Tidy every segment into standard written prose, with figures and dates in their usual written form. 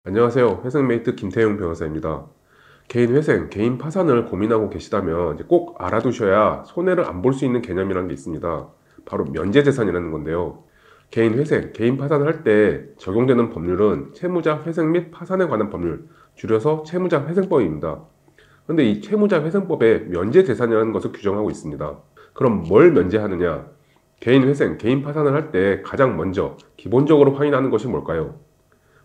안녕하세요. 회생메이트 김태용 변호사입니다. 개인 회생, 개인 파산을 고민하고 계시다면 이제 꼭 알아두셔야 손해를 안 볼 수 있는 개념이라는 게 있습니다. 바로 면제재산이라는 건데요. 개인 회생, 개인 파산을 할 때 적용되는 법률은 채무자 회생 및 파산에 관한 법률, 줄여서 채무자 회생법입니다. 그런데 이 채무자 회생법에 면제재산이라는 것을 규정하고 있습니다. 그럼 뭘 면제하느냐? 개인 회생, 개인 파산을 할 때 가장 먼저 기본적으로 확인하는 것이 뭘까요?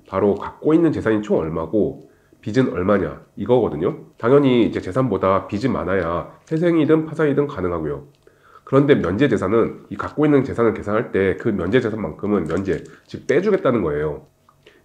바로 갖고 있는 재산이 총 얼마고 빚은 얼마냐 이거거든요. 당연히 이제 재산보다 빚이 많아야 회생이든 파산이든 가능하고요. 그런데 면제재산은 이 갖고 있는 재산을 계산할 때 그 면제재산만큼은 면제, 즉 빼주겠다는 거예요.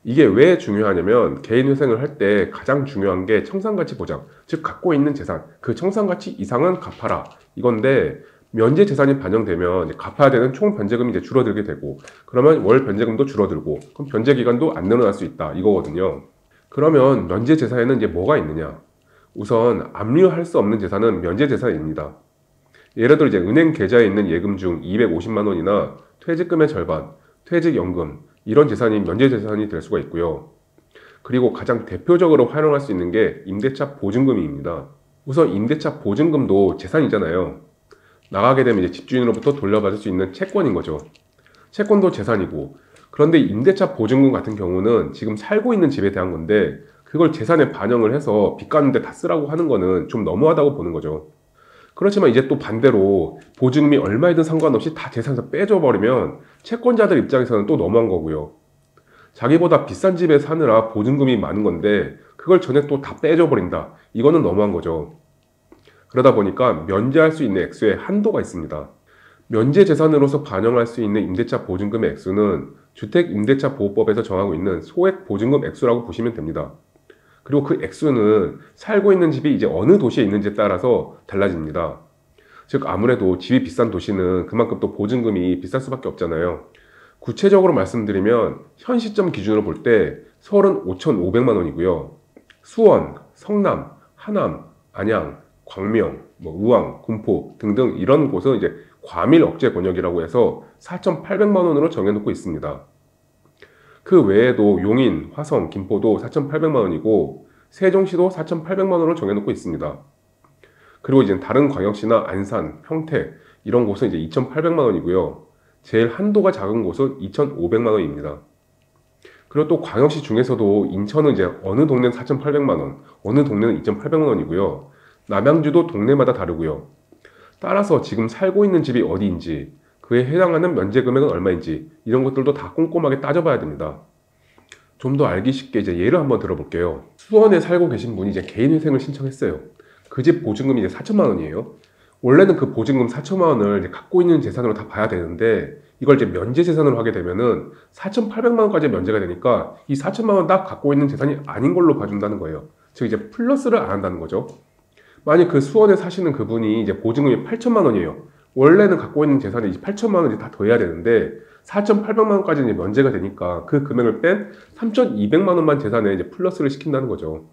이게 왜 중요하냐면 개인 회생을 할 때 가장 중요한 게 청산가치 보장, 즉 갖고 있는 재산, 그 청산가치 이상은 갚아라 이건데, 면제 재산이 반영되면 이제 갚아야 되는 총 변제금이 이제 줄어들게 되고, 그러면 월 변제금도 줄어들고, 그럼 변제 기간도 안 늘어날 수 있다 이거거든요. 그러면 면제 재산에는 이제 뭐가 있느냐? 우선 압류할 수 없는 재산은 면제 재산입니다. 예를 들어 이제 은행 계좌에 있는 예금 중 250만 원이나 퇴직금의 절반, 퇴직연금 이런 재산이 면제 재산이 될 수가 있고요. 그리고 가장 대표적으로 활용할 수 있는 게 임대차 보증금입니다. 우선 임대차 보증금도 재산이잖아요. 나가게 되면 이제 집주인으로부터 돌려받을 수 있는 채권인 거죠. 채권도 재산이고, 그런데 임대차 보증금 같은 경우는 지금 살고 있는 집에 대한 건데 그걸 재산에 반영을 해서 빚 갚는데 다 쓰라고 하는 거는 좀 너무하다고 보는 거죠. 그렇지만 이제 또 반대로 보증금이 얼마이든 상관없이 다 재산에서 빼줘 버리면 채권자들 입장에서는 또 너무한 거고요. 자기보다 비싼 집에 사느라 보증금이 많은 건데 그걸 전액 또 다 빼줘 버린다. 이거는 너무한 거죠. 그러다 보니까 면제할 수 있는 액수에 한도가 있습니다. 면제 재산으로서 반영할 수 있는 임대차 보증금의 액수는 주택임대차보호법에서 정하고 있는 소액 보증금 액수라고 보시면 됩니다. 그리고 그 액수는 살고 있는 집이 이제 어느 도시에 있는지에 따라서 달라집니다. 즉 아무래도 집이 비싼 도시는 그만큼 또 보증금이 비쌀 수밖에 없잖아요. 구체적으로 말씀드리면 현 시점 기준으로 볼 때 서울은 5,500만 원이고요. 수원, 성남, 하남, 안양, 광명, 의왕, 군포 등등 이런 곳은 이제 과밀 억제 권역이라고 해서 4,800만 원으로 정해놓고 있습니다. 그 외에도 용인, 화성, 김포도 4,800만 원이고 세종시도 4,800만 원으로 정해놓고 있습니다. 그리고 이제 다른 광역시나 안산, 평택 이런 곳은 이제 2,800만 원이고요. 제일 한도가 작은 곳은 2,500만 원입니다. 그리고 또 광역시 중에서도 인천은 이제 어느 동네는 4,800만 원, 어느 동네는 2,800만 원이고요. 남양주도 동네마다 다르고요. 따라서 지금 살고 있는 집이 어디인지, 그에 해당하는 면제 금액은 얼마인지 이런 것들도 다 꼼꼼하게 따져봐야 됩니다. 좀 더 알기 쉽게 이제 예를 한번 들어볼게요. 수원에 살고 계신 분이 이제 개인 회생을 신청했어요. 그 집 보증금이 이제 4천만 원이에요. 원래는 그 보증금 4천만 원을 이제 갖고 있는 재산으로 다 봐야 되는데 이걸 이제 면제 재산으로 하게 되면은 4,800만 원까지 면제가 되니까 이 4천만 원 딱 갖고 있는 재산이 아닌 걸로 봐준다는 거예요. 즉 이제 플러스를 안 한다는 거죠. 만약 그 수원에 사시는 그분이 이제 보증금이 8천만 원이에요. 원래는 갖고 있는 재산이 이제 8천만 원이 다 더해야 되는데 4,800만 원까지 이제 면제가 되니까 그 금액을 뺀 3,200만 원만 재산에 이제 플러스를 시킨다는 거죠.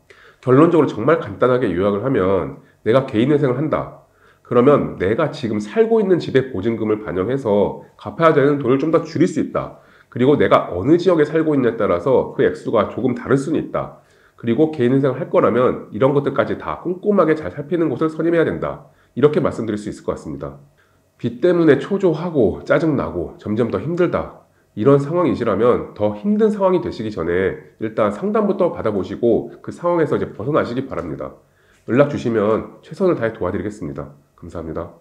결론적으로 정말 간단하게 요약을 하면 내가 개인 회생을 한다. 그러면 내가 지금 살고 있는 집의 보증금을 반영해서 갚아야 되는 돈을 좀 더 줄일 수 있다. 그리고 내가 어느 지역에 살고 있냐에 따라서 그 액수가 조금 다를 수는 있다. 그리고 개인 회생을 할 거라면 이런 것들까지 다 꼼꼼하게 잘 살피는 곳을 선임해야 된다. 이렇게 말씀드릴 수 있을 것 같습니다. 빚 때문에 초조하고 짜증나고 점점 더 힘들다. 이런 상황이시라면 더 힘든 상황이 되시기 전에 일단 상담부터 받아보시고 그 상황에서 이제 벗어나시기 바랍니다. 연락 주시면 최선을 다해 도와드리겠습니다. 감사합니다.